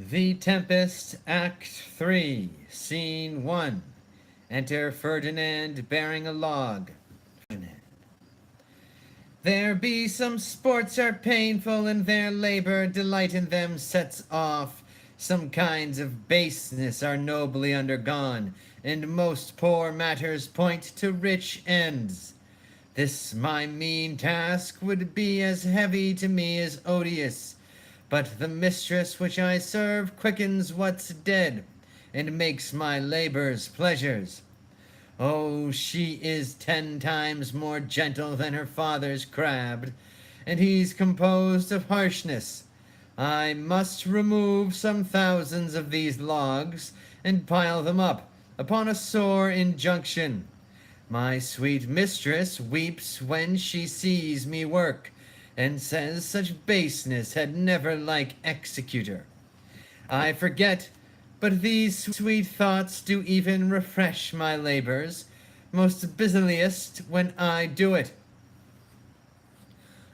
The Tempest, Act 3, Scene 1. Enter Ferdinand bearing a log. Ferdinand. There be some sports are painful, and their labor delight in them sets off. Some kinds of baseness are nobly undergone, and most poor matters point to rich ends. This my mean task would be as heavy to me as odious, but the mistress which I serve quickens what's dead, and makes my labors pleasures. Oh, she is 10 times more gentle than her father's crabbed, and he's composed of harshness. I must remove some thousands of these logs, and pile them up upon a sore injunction. My sweet mistress weeps when she sees me work, and says such baseness had never like executor. I forget, but these sweet thoughts do even refresh my labors, most busiliest when I do it.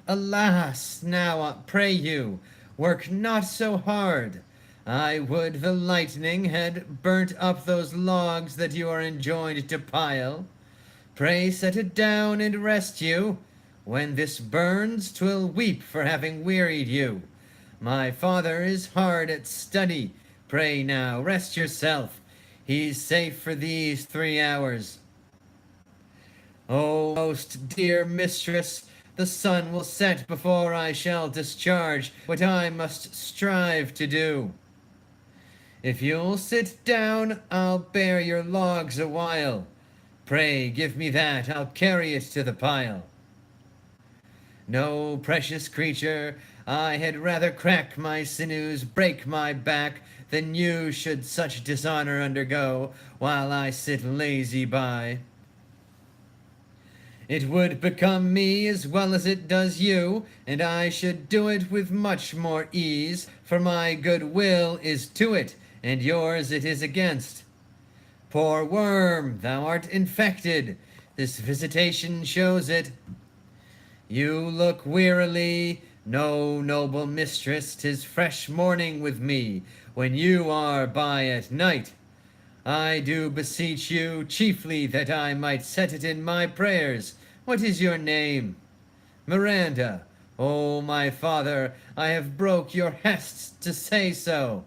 Alas, now pray you, work not so hard. I would the lightning had burnt up those logs that you are enjoined to pile. Pray set it down and rest you. When this burns, 'twill weep for having wearied you. My father is hard at study. Pray now, rest yourself. He's safe for these 3 hours. O most dear mistress, the sun will set before I shall discharge what I must strive to do. If you'll sit down, I'll bear your logs a while. Pray give me that, I'll carry it to the pile. No, precious creature, I had rather crack my sinews, break my back, than you should such dishonor undergo, while I sit lazy by. It would become me as well as it does you, and I should do it with much more ease, for my good will is to it, and yours it is against. Poor worm, thou art infected. This visitation shows it. You look wearily. No, noble mistress, 'tis fresh morning with me, when you are by at night. I do beseech you, chiefly that I might set it in my prayers. What is your name? Miranda. Oh, my father, I have broke your hests to say so.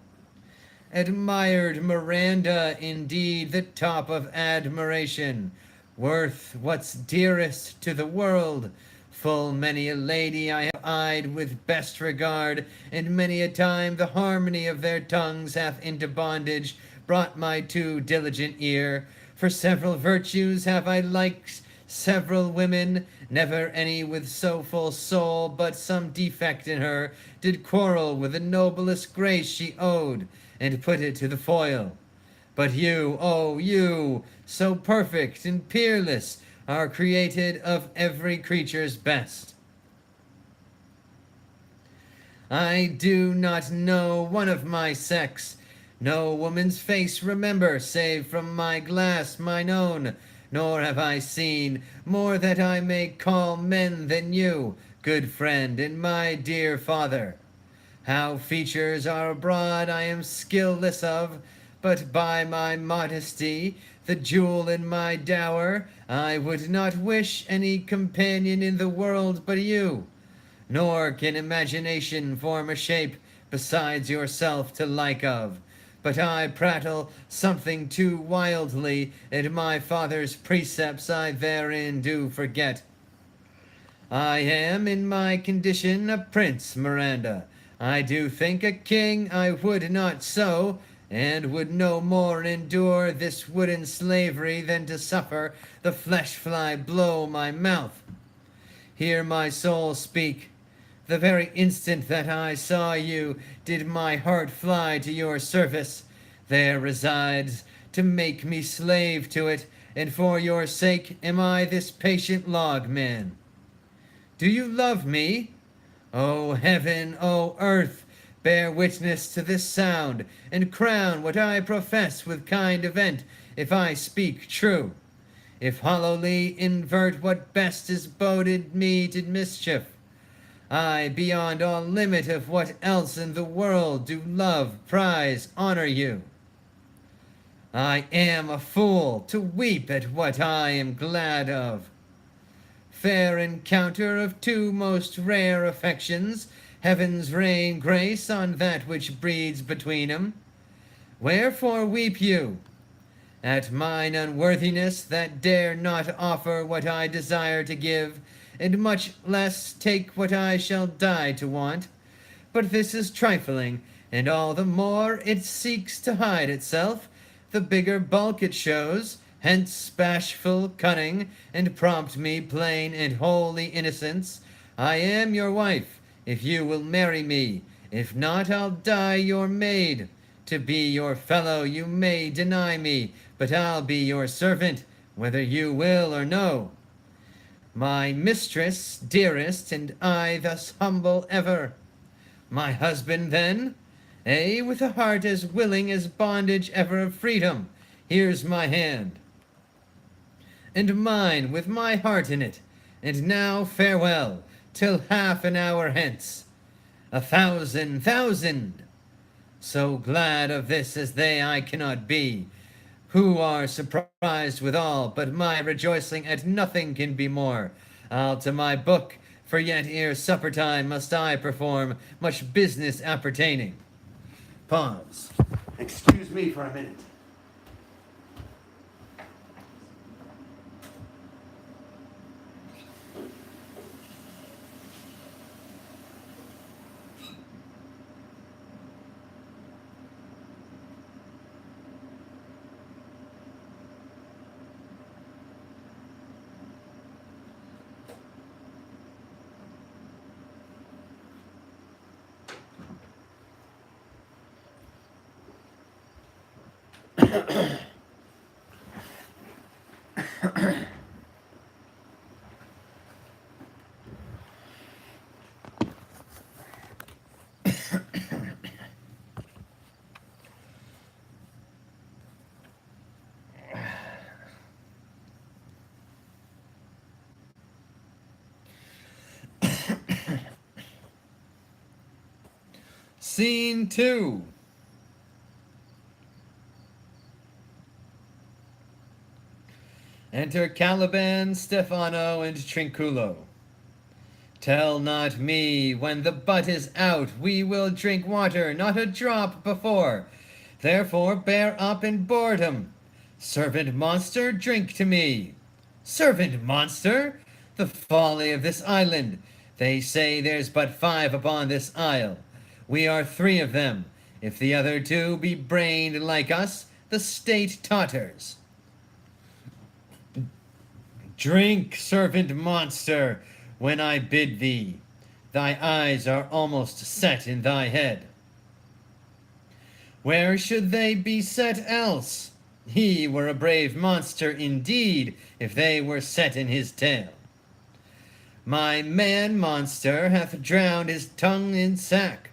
Admired Miranda, indeed, the top of admiration, worth what's dearest to the world. Full many a lady I have eyed with best regard, and many a time the harmony of their tongues hath into bondage brought my too diligent ear. For several virtues have I liked several women, never any with so full soul, but some defect in her did quarrel with the noblest grace she owed, and put it to the foil. But you, oh you, so perfect and peerless, are created of every creature's best. I do not know one of my sex, no woman's face remember, save from my glass mine own, nor have I seen more that I may call men than you, good friend and my dear father. How features are abroad I am skillless of, but by my modesty, the jewel in my dower, I would not wish any companion in the world but you. Nor can imagination form a shape besides yourself to like of. But I prattle something too wildly, and my father's precepts I therein do forget. I am in my condition a prince, Miranda. I do think a king I would not so, and would no more endure this wooden slavery than to suffer the flesh fly blow my mouth. Hear my soul speak. The very instant that I saw you did my heart fly to your service. There resides to make me slave to it, and for your sake am I this patient logman. Do you love me? O heaven, O earth, bear witness to this sound, and crown what I profess with kind event, if I speak true. If hollowly invert what best is boded me to mischief, I, beyond all limit of what else in the world, do love, prize, honor you. I am a fool to weep at what I am glad of. Fair encounter of two most rare affections, heaven's rain grace on that which breeds between 'em. Wherefore weep you? At mine unworthiness that dare not offer what I desire to give, and much less take what I shall die to want. But this is trifling, and all the more it seeks to hide itself, the bigger bulk it shows, hence bashful cunning, and prompt me plain and holy innocence. I am your wife, if you will marry me, if not I'll die your maid. To be your fellow you may deny me, but I'll be your servant, whether you will or no. My mistress, dearest, and I thus humble ever. My husband then? With a heart as willing as bondage ever of freedom, here's my hand. And mine with my heart in it, and now farewell, till half an hour hence. 1,000,000! So glad of this as they I cannot be, who are surprised withal, but my rejoicing at nothing can be more. I'll to my book, for yet ere supper time must I perform much business appertaining. Pause. Excuse me for a minute. Scene 2. Enter Caliban, Stefano, and Trinculo. Tell not me, when the butt is out, we will drink water, not a drop before. Therefore bear up in boredom. Servant monster, drink to me. Servant monster? The folly of this island. They say there's but 5 upon this isle. We are 3 of them. If the other 2 be brained like us, the state totters. Drink, servant monster, when I bid thee. Thy eyes are almost set in thy head. Where should they be set else? He were a brave monster indeed, if they were set in his tail. My man-monster hath drowned his tongue in sack.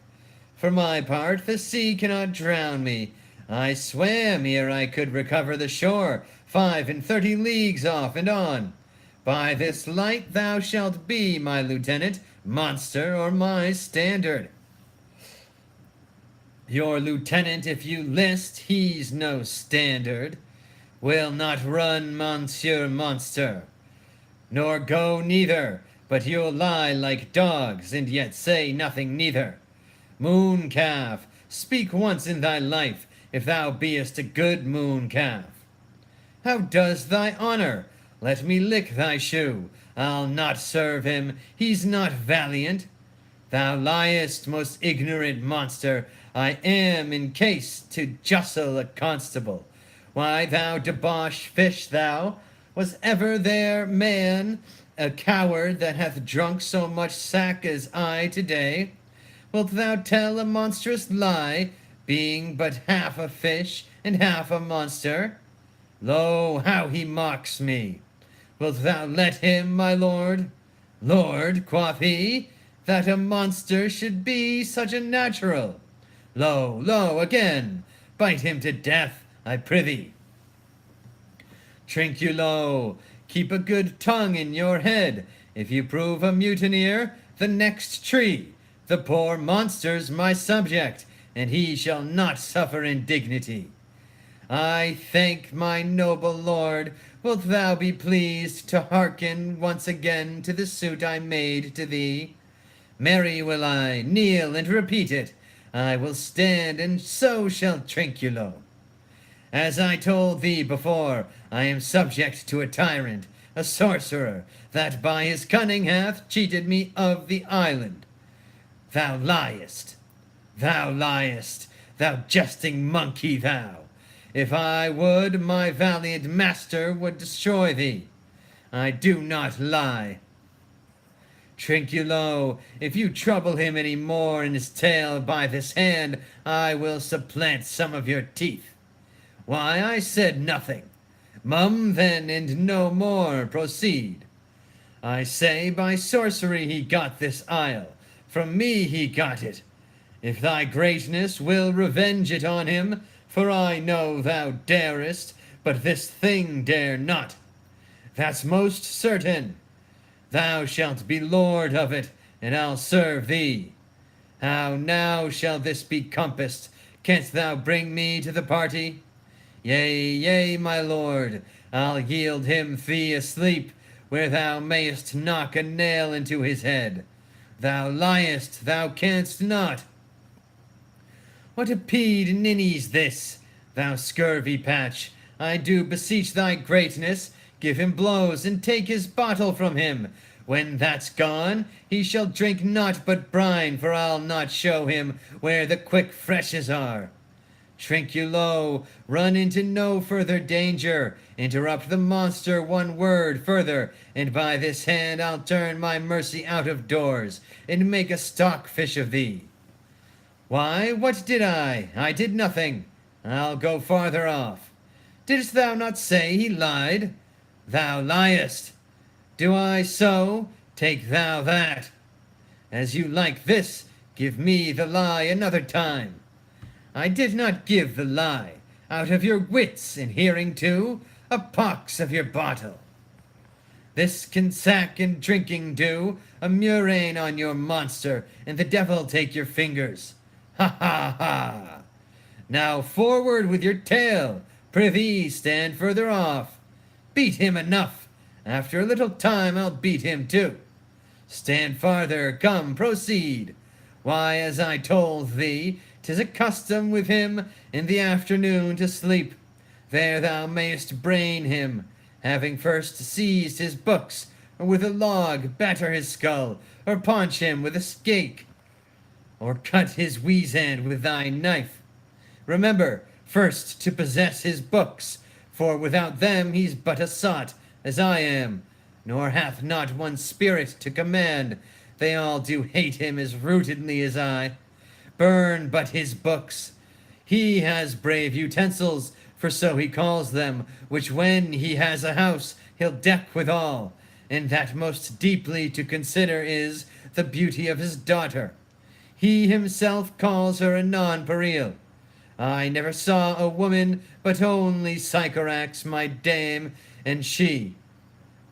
For my part, the sea cannot drown me. I swam ere I could recover the shore, 35 leagues off and on. By this light thou shalt be my lieutenant, monster, or my standard. Your lieutenant, if you list, he's no standard. Will not run, monsieur monster, nor go neither, but you'll lie like dogs, and yet say nothing neither. Moon calf, speak once in thy life, if thou beest a good moon calf. How does thy honor? Let me lick thy shoe. I'll not serve him, he's not valiant. Thou liest, most ignorant monster. I am in case to justle a constable. Why, thou debauch fish, thou, was ever there man, a coward that hath drunk so much sack as I today? Wilt thou tell a monstrous lie, being but half a fish and half a monster? Lo, how he mocks me! Wilt thou let him, my lord? Lord, quoth he, that a monster should be such a natural. Lo, lo, again, bite him to death, I prithee. Trinculo, keep a good tongue in your head. If you prove a mutineer, the next tree. The poor monster's my subject, and he shall not suffer indignity. I thank my noble lord. Wilt thou be pleased to hearken once again to the suit I made to thee? Marry will I kneel and repeat it. I will stand, and so shall Trinculo. As I told thee before, I am subject to a tyrant, a sorcerer, that by his cunning hath cheated me of the island. Thou liest, thou liest, thou jesting monkey thou! If I would, my valiant master would destroy thee. I do not lie. Trinculo, if you trouble him any more in his tail by this hand, I will supplant some of your teeth. Why, I said nothing. Mum, then, and no more. Proceed. I say, by sorcery he got this isle. From me he got it. If thy greatness will revenge it on him, for I know thou darest, but this thing dare not. That's most certain. Thou shalt be lord of it, and I'll serve thee. How now shall this be compassed? Canst thou bring me to the party? Yea, yea, my lord, I'll yield him thee asleep, where thou mayest knock a nail into his head. Thou liest, thou canst not. What a peed ninny's this, thou scurvy patch! I do beseech thy greatness, give him blows, and take his bottle from him. When that's gone, he shall drink naught but brine, for I'll not show him where the quick freshes are. Trinculo, run into no further danger. Interrupt the monster one word further, and by this hand I'll turn my mercy out of doors, and make a stockfish of thee. Why, what did I? I did nothing. I'll go farther off. Didst thou not say he lied? Thou liest. Do I so? Take thou that. As you like this, give me the lie another time. I did not give the lie. Out of your wits, in hearing too, a pox of your bottle. This can sack and drinking do, a murrain on your monster, and the devil take your fingers. Ha ha ha! Now forward with your tail, prithee stand further off. Beat him enough. After a little time I'll beat him too. Stand farther, come, proceed. Why, as I told thee, 'tis a custom with him in the afternoon to sleep. There thou mayest brain him, having first seized his books, or with a log batter his skull, or paunch him with a skate, or cut his weasand with thy knife. Remember, first to possess his books, for without them he's but a sot, as I am, nor hath not one spirit to command. They all do hate him as rootedly as I. Burn but his books. He has brave utensils, for so he calls them, which when he has a house he'll deck withal, and that most deeply to consider is the beauty of his daughter. He himself calls her a nonpareil. I never saw a woman, but only Sycorax, my dame, and she.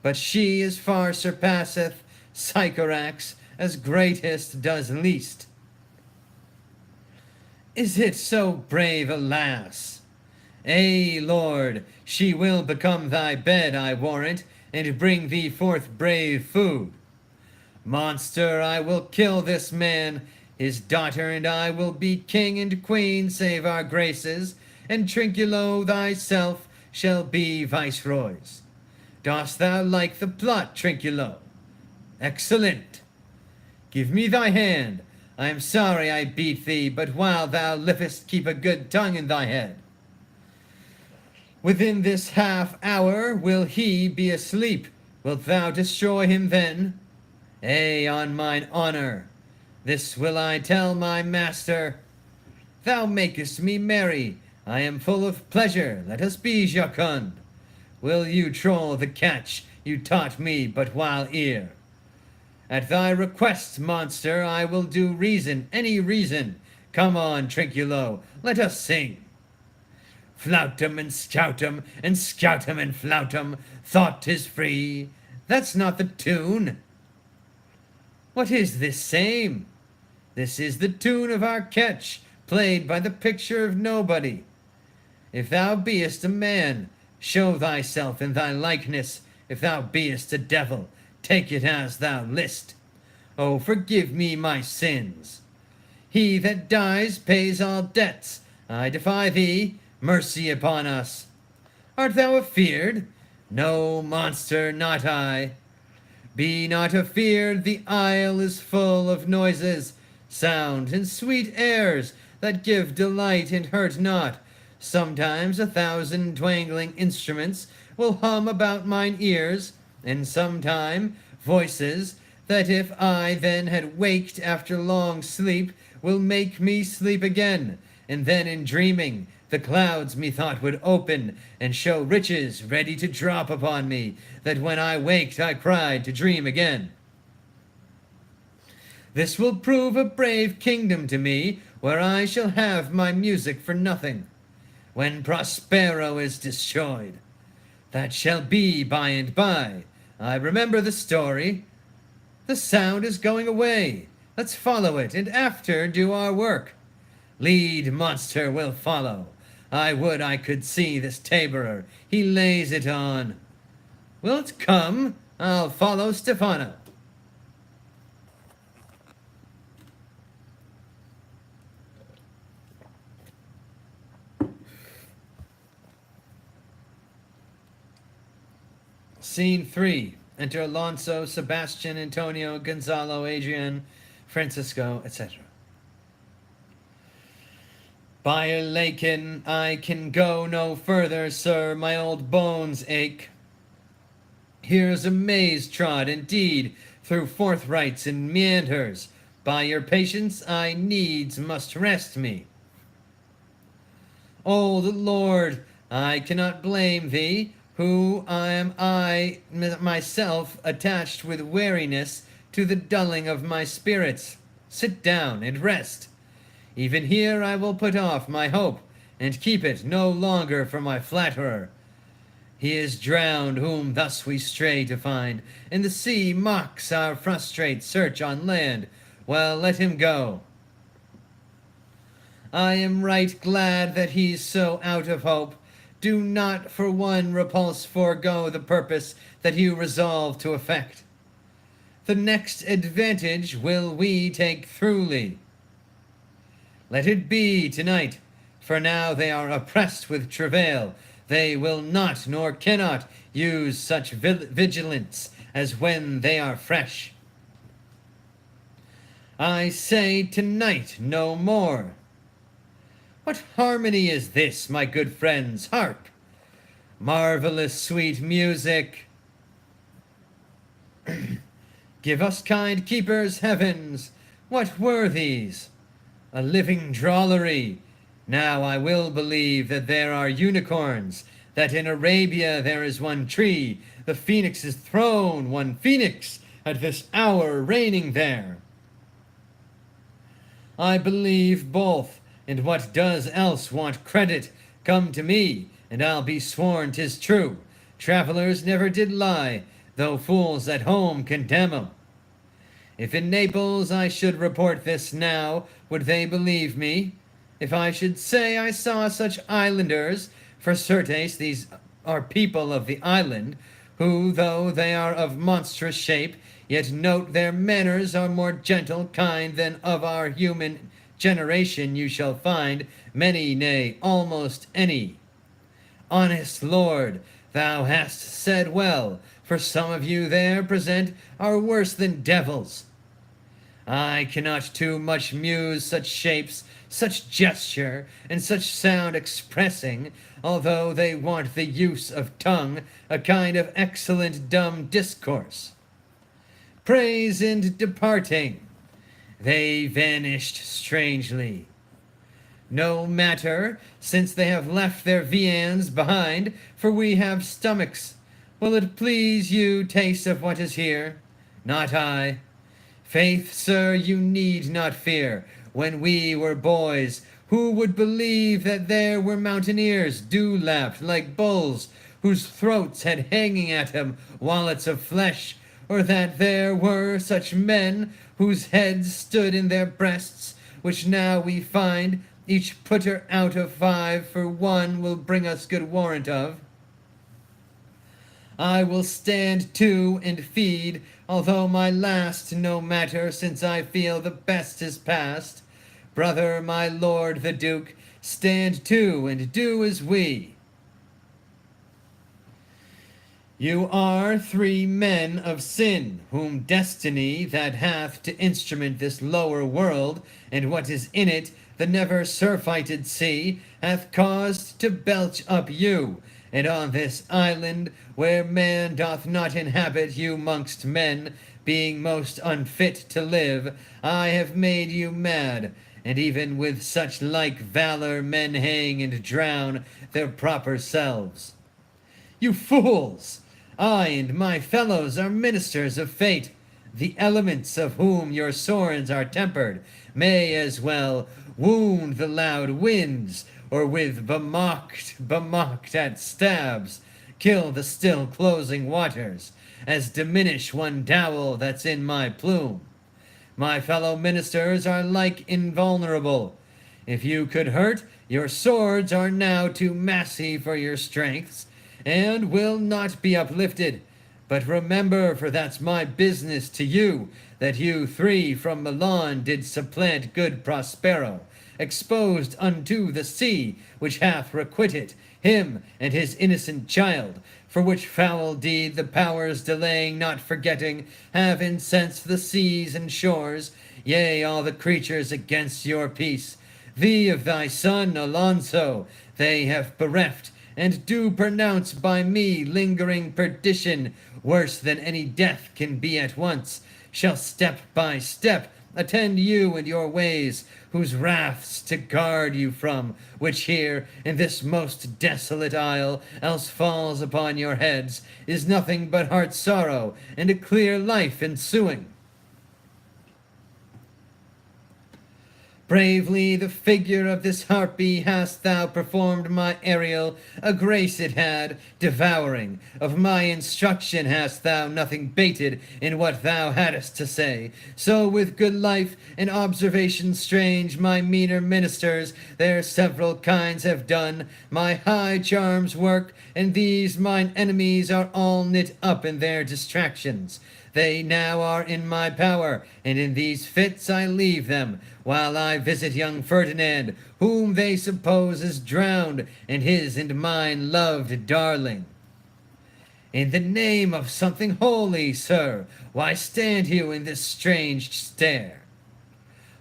But she as far surpasseth Sycorax, as greatest does least. Is it so brave a lass? Ay, lord, she will become thy bed, I warrant, and bring thee forth brave food. Monster, I will kill this man. His daughter and I will be king and queen, save our graces, and Trinculo thyself shall be viceroys. Dost thou like the plot, Trinculo? Excellent. Give me thy hand. I am sorry I beat thee, but while thou livest, keep a good tongue in thy head. Within this half hour will he be asleep. Wilt thou destroy him then? Ay, on mine honor. This will I tell my master. Thou makest me merry. I am full of pleasure. Let us be jocund. Will you troll the catch you taught me but while ere? At thy request, monster, I will do reason, any reason. Come on, Trinculo, let us sing. Floutum and scoutum, and scoutum and floutum, thought 'tis free. That's not the tune. What is this same? This is the tune of our catch, played by the picture of nobody. If thou beest a man, show thyself in thy likeness. If thou beest a devil, take it as thou list. Oh, forgive me my sins. He that dies pays all debts. I defy thee, mercy upon us. Art thou afeard? No, monster, not I. Be not afeard, the isle is full of noises, sound and sweet airs that give delight and hurt not. Sometimes 1,000 twangling instruments will hum about mine ears, and sometime voices that if I then had waked after long sleep will make me sleep again, and then in dreaming the clouds methought would open and show riches ready to drop upon me, that when I waked I cried to dream again. This will prove a brave kingdom to me, where I shall have my music for nothing, when Prospero is destroyed. That shall be by and by. I remember the story. The sound is going away. Let's follow it, and after do our work. Lead, monster, will follow. I would I could see this taborer. He lays it on. Wilt come? I'll follow Stefano. Scene 3. Enter Alonso, Sebastian, Antonio, Gonzalo, Adrian, Francisco, etc. By Lakin, I can go no further, sir, my old bones ache. Here's a maze trod, indeed, through forthrights and meanders. By your patience I needs must rest me. O the Lord, I cannot blame thee, who am I myself attached with weariness to the dulling of my spirits. Sit down and rest. Even here I will put off my hope, and keep it no longer for my flatterer. He is drowned whom thus we stray to find, and the sea mocks our frustrate search on land. Well, let him go. I am right glad that he's so out of hope. Do not for one repulse forego the purpose that you resolve to effect. The next advantage will we take throughly. Let it be tonight, for now they are oppressed with travail. They will not nor cannot use such vigilance as when they are fresh. I say tonight no more. What harmony is this, my good friends? Hark! Marvelous sweet music. Give us, kind keepers, heavens. What were these? A living drollery. Now I will believe that there are unicorns, that in Arabia there is one tree, the phoenix's throne, one phoenix, at this hour reigning there. I believe both, and what does else want credit? Come to me, and I'll be sworn 'tis true. Travelers never did lie, though fools at home condemn 'em. If in Naples I should report this now, would they believe me? If I should say I saw such islanders, for certes these are people of the island, who, though they are of monstrous shape, yet note their manners are more gentle, kind than of our human generation you shall find many, nay, almost any. Honest Lord, thou hast said well, for some of you there present are worse than devils. I cannot too much muse such shapes, such gesture, and such sound expressing, although they want the use of tongue, a kind of excellent dumb discourse. Praise and departing, they vanished strangely. No matter, since they have left their viands behind, for we have stomachs. Will it please you taste of what is here? Not I. Faith, sir, you need not fear. When we were boys, who would believe that there were mountaineers dew-lapped like bulls, whose throats had hanging at them wallets of flesh, or that there were such men whose heads stood in their breasts, which now we find each putter out of 5 for 1 will bring us good warrant of. I will stand to and feed, although my last no matter, since I feel the best is past. Brother, my lord the Duke, stand to and do as we. You are 3 men of sin, whom destiny that hath to instrument this lower world, and what is in it, the never surfeited sea, hath caused to belch up you. And on this island, where man doth not inhabit you mongst men, being most unfit to live, I have made you mad, and even with such like valor men hang and drown their proper selves. You fools! I and my fellows are ministers of fate. The elements of whom your swords are tempered may as well wound the loud winds, or with bemocked at stabs, kill the still closing waters, as diminish one dowel that's in my plume. My fellow ministers are like invulnerable. If you could hurt, your swords are now too massy for your strengths, and will not be uplifted. But remember, for that's my business to you, that you 3 from Milan did supplant good Prospero, exposed unto the sea, which hath requited him and his innocent child, for which foul deed the powers delaying not forgetting have incensed the seas and shores, yea, all the creatures against your peace. Thee of thy son Alonso they have bereft, and do pronounce by me lingering perdition, worse than any death can be at once, shall step by step attend you and your ways, whose wraths to guard you from, which here in this most desolate isle else falls upon your heads, is nothing but heart sorrow and a clear life ensuing. Bravely the figure of this harpy hast thou performed, my Ariel, a grace it had, devouring. Of my instruction hast thou nothing bated in what thou hadst to say. So with good life and observation strange, my meaner ministers their several kinds have done, my high charms work, and these mine enemies are all knit up in their distractions. They now are in my power, and in these fits I leave them, while I visit young Ferdinand, whom they suppose is drowned, and his and mine loved darling. In the name of something holy, sir, why stand you in this strange stare?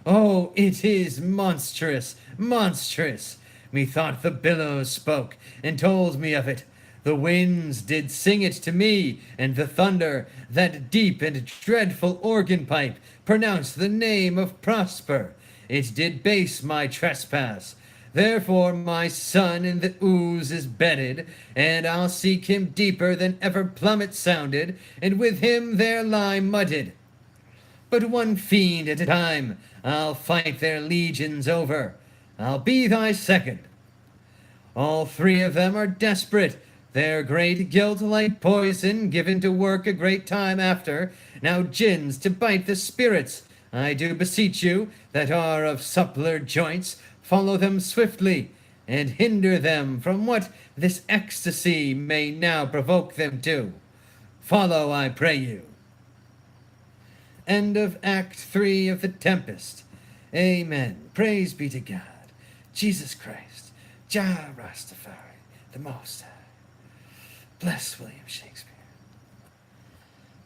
Oh, it is monstrous, monstrous! Methought the billows spoke, and told me of it. The winds did sing it to me, and the thunder, that deep and dreadful organ pipe, pronounced the name of Prosper. It did base my trespass. Therefore my son in the ooze is bedded, and I'll seek him deeper than ever plummet sounded, and with him there lie mudded. But one fiend at a time I'll fight their legions over. I'll be thy second. All 3 of them are desperate, their great guilt like poison, given to work a great time after, now gins to bite the spirits. I do beseech you, that are of suppler joints, follow them swiftly, and hinder them from what this ecstasy may now provoke them to. Follow, I pray you. End of Act 3 of the Tempest. Amen. Praise be to God, Jesus Christ, Jah Rastafari, the Most High. Bless William Shakespeare.